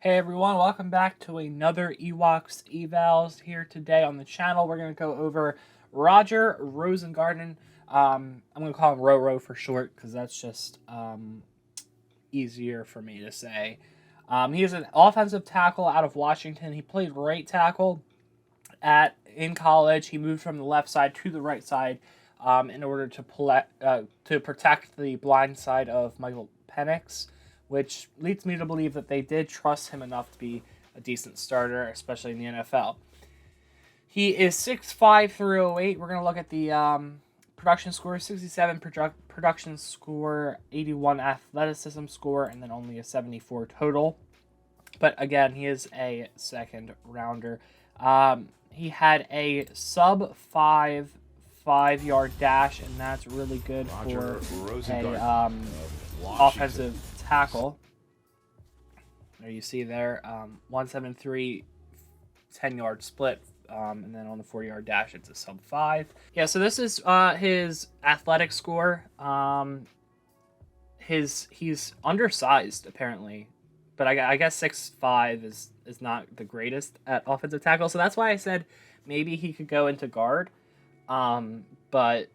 Hey everyone, welcome back to another Ewoks evals here today on the channel. We're going to go over Roger Rosengarten. I'm going to call him Roro for short because that's just easier for me to say. He is an offensive tackle out of Washington. He played right tackle in college. He moved from the left side to the right side in order to protect the blind side of Michael Penix, which leads me to believe that they did trust him enough to be a decent starter, especially in the NFL. He is 6'5", 308. We're going to look at the production score, 67 production score, 81 athleticism score, and then only a 74 total. But again, he is a second rounder. He had a sub 5-yard dash, and that's really good for a offensive tackle. There you see there, 173, 10-yard split, and then on the 40-yard dash, it's a sub 5. Yeah, so this is his athletic score. He's undersized apparently, but I guess 6'5" is not the greatest at offensive tackle, so that's why I said maybe he could go into guard. But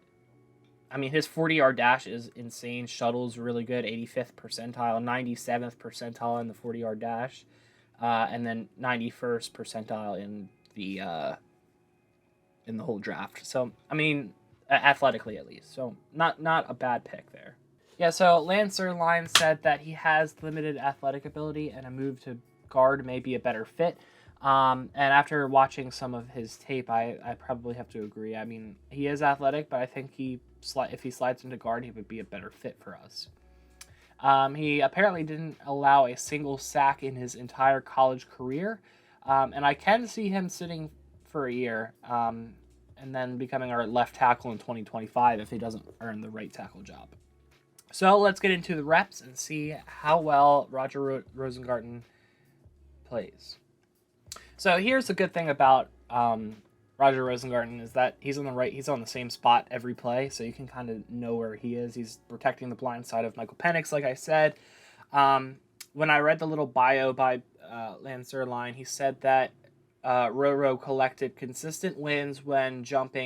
I mean, his 40-yard dash is insane. Shuttle's really good, 85th percentile, 97th percentile in the 40-yard dash, and then 91st percentile in the whole draft. So, I mean, athletically at least. So, not a bad pick there. Yeah, so Lancer Line said that he has limited athletic ability and a move to guard may be a better fit. And after watching some of his tape, I probably have to agree. I mean, he is athletic, but I think if he slides into guard, he would be a better fit for us. He apparently didn't allow a single sack in his entire college career. And I can see him sitting for a year and then becoming our left tackle in 2025 if he doesn't earn the right tackle job. So let's get into the reps and see how well Roger Rosengarten plays. So here's the good thing about Roger Rosengarten is that he's on the same spot every play, so you can kind of know where he is. He's protecting the blind side of Michael Penix, like I said. When I read the little bio by Lancer Line, he said that Roro collected consistent wins when jump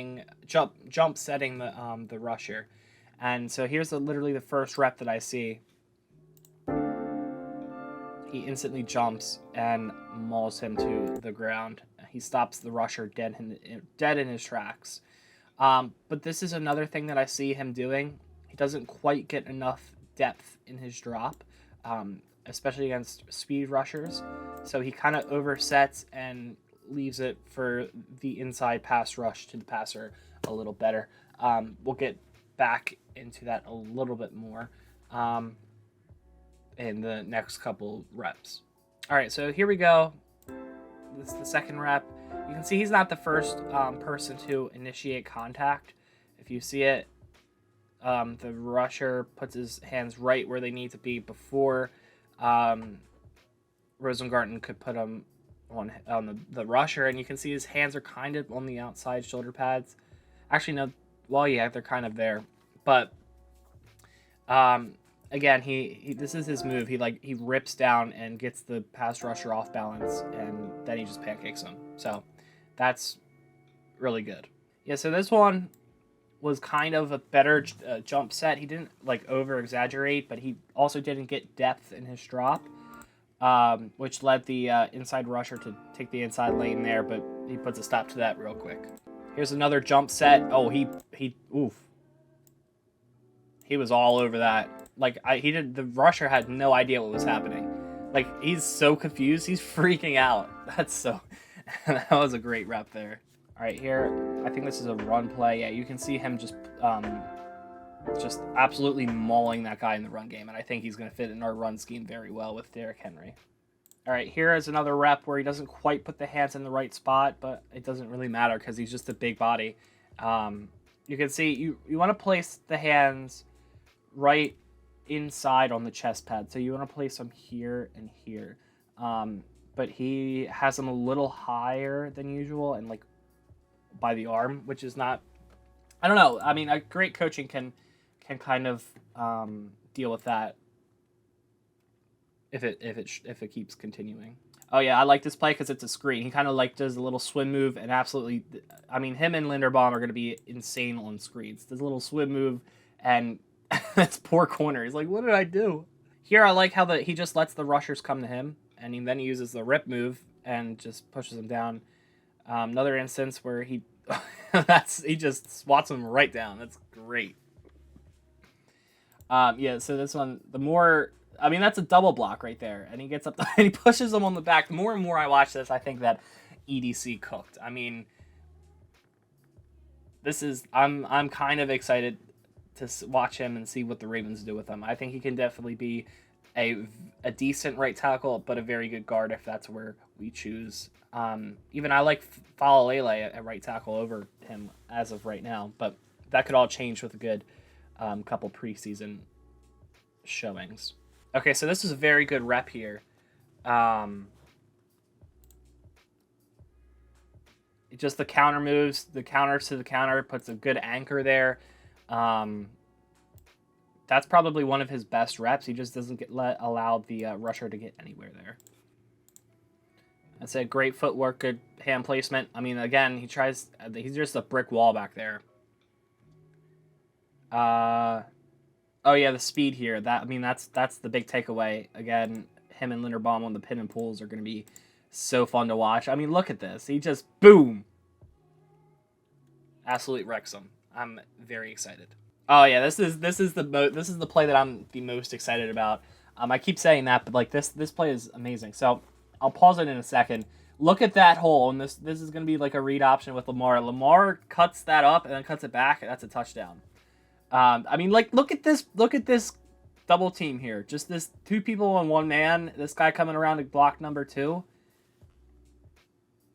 setting the rusher. And so here's literally the first rep that I see. He instantly jumps and mauls him to the ground. He stops the rusher dead in his tracks. But this is another thing that I see him doing. He doesn't quite get enough depth in his drop, especially against speed rushers. So he kind of oversets and leaves it for the inside pass rush to the passer a little better. We'll get back into that a little bit more in the next couple reps. All right, so here we go. This is the second rep. You can see he's not the first person to initiate contact. If you see it, the rusher puts his hands right where they need to be before Rosengarten could put him on the rusher, and you can see his hands are kind of on the outside shoulder pads. Actually, no. Well, yeah, they're kind of there, but again, this is his move. He rips down and gets the pass rusher off balance, and then he just pancakes him. So that's really good. Yeah, so this one was kind of a better jump set. He didn't over exaggerate, but he also didn't get depth in his drop, which led the inside rusher to take the inside lane there, but he puts a stop to that real quick. Here's another jump set. Oh, oof. He was all over that. The rusher had no idea what was happening. He's so confused. He's freaking out. That was a great rep there. All right, here, I think this is a run play. Yeah, you can see him just absolutely mauling that guy in the run game, and I think he's going to fit in our run scheme very well with Derrick Henry. All right, here is another rep where he doesn't quite put the hands in the right spot, but it doesn't really matter because he's just a big body. You can see you want to place the hands right inside on the chest pad, so you want to place them here and here. But he has them a little higher than usual and by the arm, which is not. I don't know. I mean, a great coaching can kind of deal with that. if it keeps continuing. Oh yeah, I like this play because it's a screen. He kind of like does a little swim move and absolutely, I mean, him and Linderbaum are going to be insane on screens. Does a little swim move and that's poor corner. He's like, what did I do? Here I like how he just lets the rushers come to him and then he uses the rip move and just pushes them down. Another instance where he he just swats them right down. That's great. Yeah, so this one, the more, I mean, that's a double block right there, and he gets up and he pushes them on the back. The more and more I watch this, I think that EDC cooked. I mean, this is, I'm kind of excited to watch him and see what the Ravens do with him. I think he can definitely be a decent right tackle, but a very good guard if that's where we choose. Even I like Falalele at right tackle over him as of right now, but that could all change with a good couple preseason showings. Okay, so this is a very good rep here. Just the counter moves, the counter to the counter, puts a good anchor there. That's probably one of his best reps. He just doesn't allow the rusher to get anywhere there. That's a great footwork, good hand placement. I mean, again, he's just a brick wall back there. Oh yeah, the speed here. That's the big takeaway. Again, him and Linderbaum on the pin and pulls are going to be so fun to watch. I mean, look at this. He just boom, absolutely wrecks him. I'm very excited. Oh yeah, this is the play that I'm the most excited about. I keep saying that, but like this play is amazing. So I'll pause it in a second. Look at that hole, and this is going to be like a read option with Lamar. Lamar cuts that up and then cuts it back. That's a touchdown. I mean, like, look at this double team here. Just this two people on one man. This guy coming around to block number 2.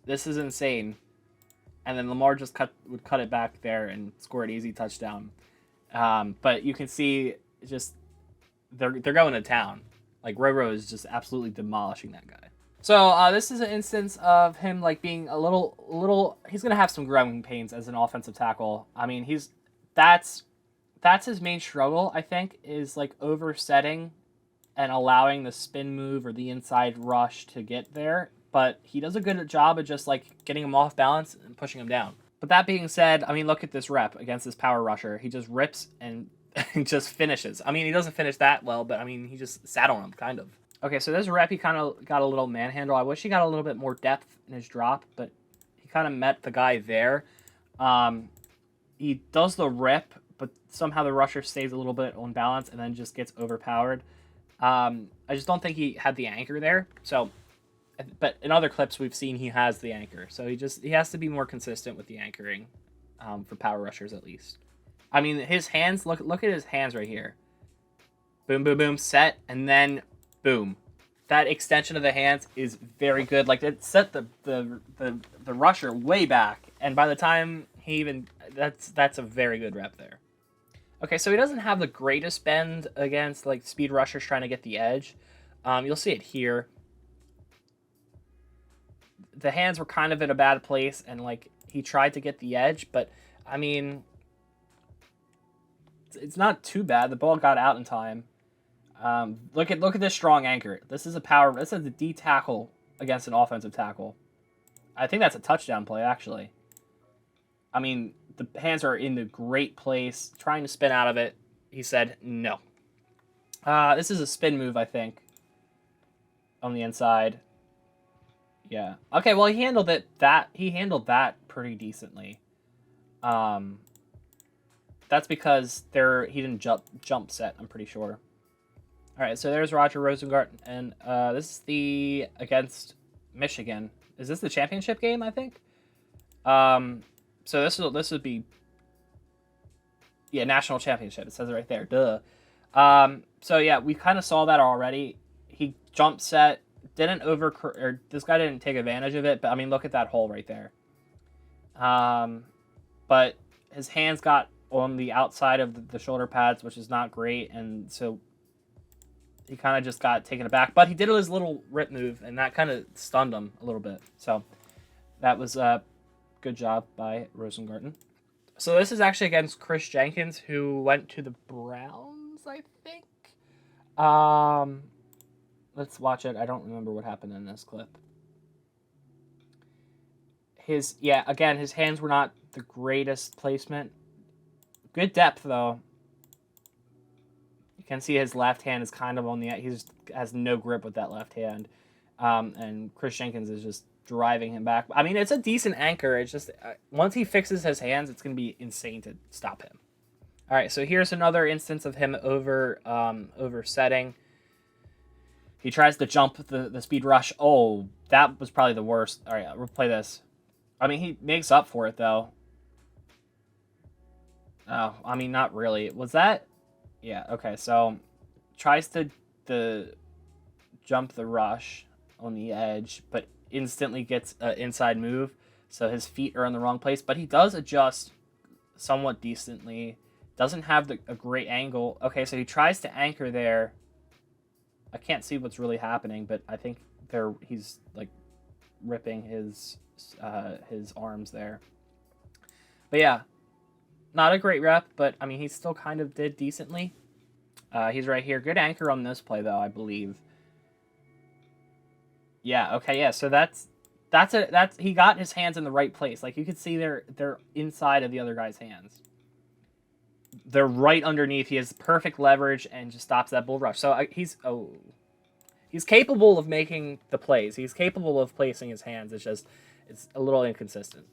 This is insane. And then Lamar just would cut it back there and score an easy touchdown. But you can see just they're going to town. Like Roro is just absolutely demolishing that guy. So this is an instance of him like being a little. He's gonna have some growing pains as an offensive tackle. I mean, that's his main struggle, I think, is like oversetting and allowing the spin move or the inside rush to get there. But he does a good job of just like getting him off balance and pushing him down. But that being said, I mean, look at this rep against this power rusher. He just rips and just finishes. I mean, he doesn't finish that well, but I mean, he just sat on him, kind of. Okay, so this rep, he kind of got a little manhandle. I wish he got a little bit more depth in his drop, but he kind of met the guy there. He does the rip, but somehow the rusher stays a little bit on balance and then just gets overpowered. I just don't think he had the anchor there. So, but in other clips we've seen he has the anchor. So he has to be more consistent with the anchoring for power rushers at least. I mean, his hands, look at his hands right here. Boom, boom, boom, set, and then boom. That extension of the hands is very good. Like, it set the rusher way back, and by the time he even, that's a very good rep there. Okay, so he doesn't have the greatest bend against like speed rushers trying to get the edge. You'll see it here. The hands were kind of in a bad place, and like he tried to get the edge, but I mean, it's not too bad. The ball got out in time. Look at this strong anchor. This is a D tackle against an offensive tackle. I think that's a touchdown play, actually. I mean, the hands are in the great place. Trying to spin out of it. He said no. This is a spin move, I think. On the inside. Yeah. Okay, well, he handled that pretty decently. That's because he didn't jump set, I'm pretty sure. All right, so there's Roger Rosengarten, and this is the against Michigan. Is this the championship game, I think? So this would be, yeah, national championship. It says it right there. Duh. So yeah, we kind of saw that already. He jump set, this guy didn't take advantage of it. But I mean, look at that hole right there. But his hands got on the outside of the shoulder pads, which is not great, and so he kind of just got taken aback. But he did his little rip move, and that kind of stunned him a little bit. So that was good job by Rosengarten. So this is actually against Chris Jenkins, who went to the Browns, I think. Let's watch it. I don't remember what happened in this clip. Again, his hands were not the greatest placement. Good depth, though. You can see his left hand is kind of on the... He just has no grip with that left hand. And Chris Jenkins is just driving him back. I mean, it's a decent anchor. It's just... once he fixes his hands, it's going to be insane to stop him. All right, so here's another instance of him oversetting. He tries to jump the speed rush. Oh, that was probably the worst. All right, we'll play this. I mean, he makes up for it, though. Oh, I mean, not really. Was that... Yeah, okay, so tries to jump the rush on the edge, but instantly gets an inside move, so his feet are in the wrong place, but he does adjust somewhat decently. Doesn't have a great angle. Okay, so he tries to anchor there. I can't see what's really happening, but I think he's like ripping his arms there. But yeah, not a great rep, but I mean, he still kind of did decently. He's right here. Good anchor on this play, though, I believe. Yeah, okay, yeah. So that's he got his hands in the right place. Like, you could see they're inside of the other guy's hands. They're right underneath. He has perfect leverage and just stops that bull rush. So he's capable of making the plays. He's capable of placing his hands. It's a little inconsistent.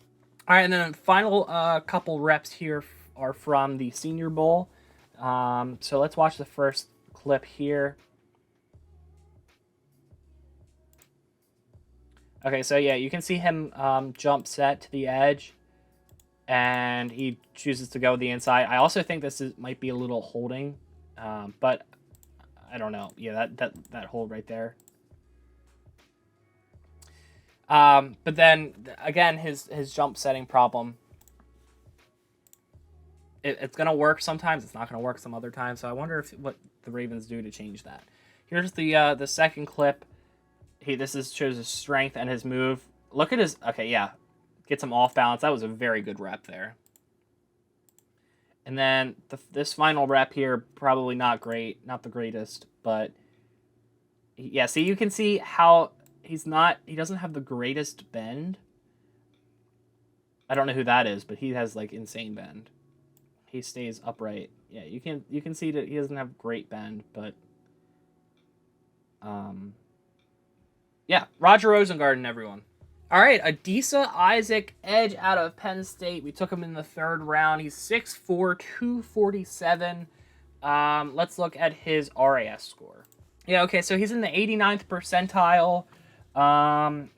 All right, and then the final couple reps here are from the Senior Bowl. So let's watch the first clip here. Okay, so yeah, you can see him jump set to the edge, and he chooses to go the inside. I also think might be a little holding, but I don't know. Yeah, that hold right there. But then again, his jump setting problem. It's gonna work sometimes. It's not gonna work some other times. So I wonder what the Ravens do to change that. Here's the second clip. Shows his strength and his move. Look at his... Okay, yeah. Gets him off balance. That was a very good rep there. And then this final rep here, probably not great. Not the greatest, but... Yeah, see, you can see how he doesn't have the greatest bend. I don't know who that is, but he has, like, insane bend. He stays upright. Yeah, you can see that he doesn't have great bend, but... Yeah, Roger Rosengarten, everyone. All right, Adisa Isaac, edge out of Penn State. We took him in the third round. He's 6'4", 247. Let's look at his RAS score. Yeah, okay, so he's in the 89th percentile.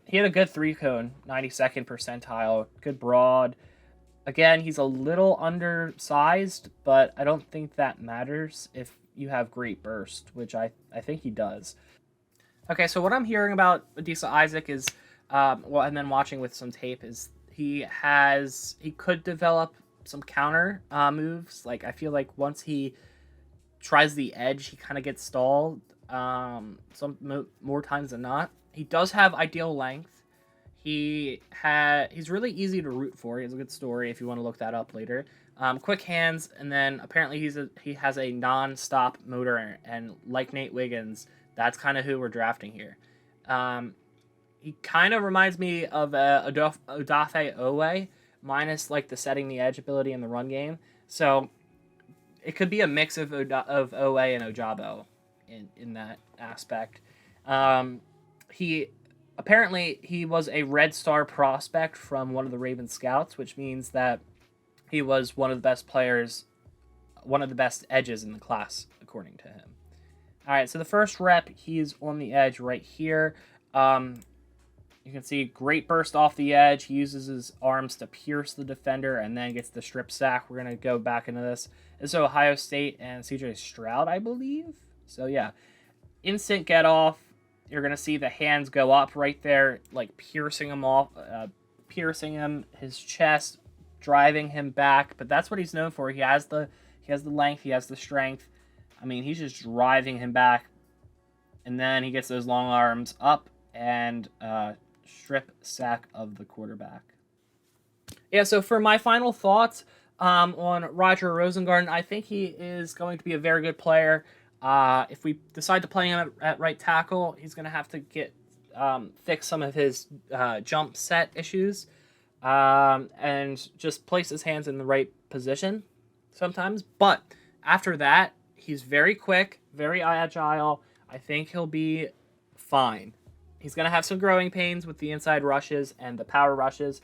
He had a good 3-cone, 92nd percentile, good broad. Again, he's a little undersized, but I don't think that matters if you have great burst, which I think he does. Okay, so what I'm hearing about Adisa Isaac is, and then watching with some tape, is he could develop some counter moves. Like, I feel like once he tries the edge, he kind of gets stalled more times than not. He does have ideal length. He's really easy to root for. He has a good story if you want to look that up later. Quick hands, and then apparently he has a non-stop motor, and like Nate Wiggins, that's kind of who we're drafting here. He kind of reminds me of Odafe Owe, minus like the setting the edge ability in the run game. So it could be a mix of Owe and Ojabo in that aspect. He was a Red Star prospect from one of the Ravens scouts, which means that he was one of the best players, one of the best edges in the class, according to him. All right, so the first rep, he's on the edge right here. You can see great burst off the edge. He uses his arms to pierce the defender and then gets the strip sack. We're going to go back into this. This is Ohio State and CJ Stroud, I believe. So, yeah, instant get off. You're going to see the hands go up right there, like piercing him off, piercing him, his chest, driving him back. But that's what he's known for. He has the length. He has the strength. I mean, he's just driving him back. And then he gets those long arms up and strip sack of the quarterback. Yeah, so for my final thoughts on Roger Rosengarten, I think he is going to be a very good player. If we decide to play him at right tackle, he's going to have to get fix some of his jump set issues, and just place his hands in the right position sometimes. But after that, he's very quick, very agile. I think he'll be fine. He's going to have some growing pains with the inside rushes and the power rushes,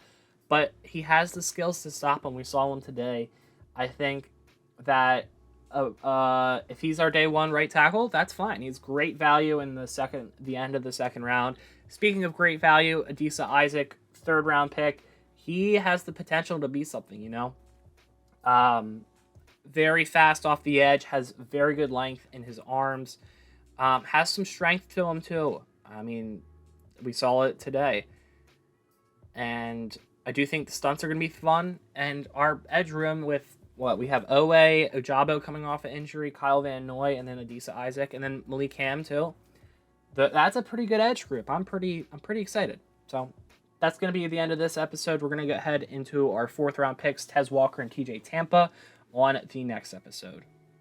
but he has the skills to stop them. We saw him today. I think that if he's our day one right tackle, that's fine. He's great value in the end of the second round. Speaking of great value, Adisa Isaac, third round pick. He has the potential to be something, you know. Very fast off the edge, has very good length in his arms, has some strength to him too. I mean, we saw it today. And I do think the stunts are going to be fun. And our edge room with we have Owe, Ojabo coming off an injury, Kyle Van Noy, and then Adisa Isaac, and then Malik Ham too. That's a pretty good edge group. I'm pretty excited. So that's going to be the end of this episode. We're going to go ahead into our fourth round picks, Tez Walker and TJ Tampa, on the next episode.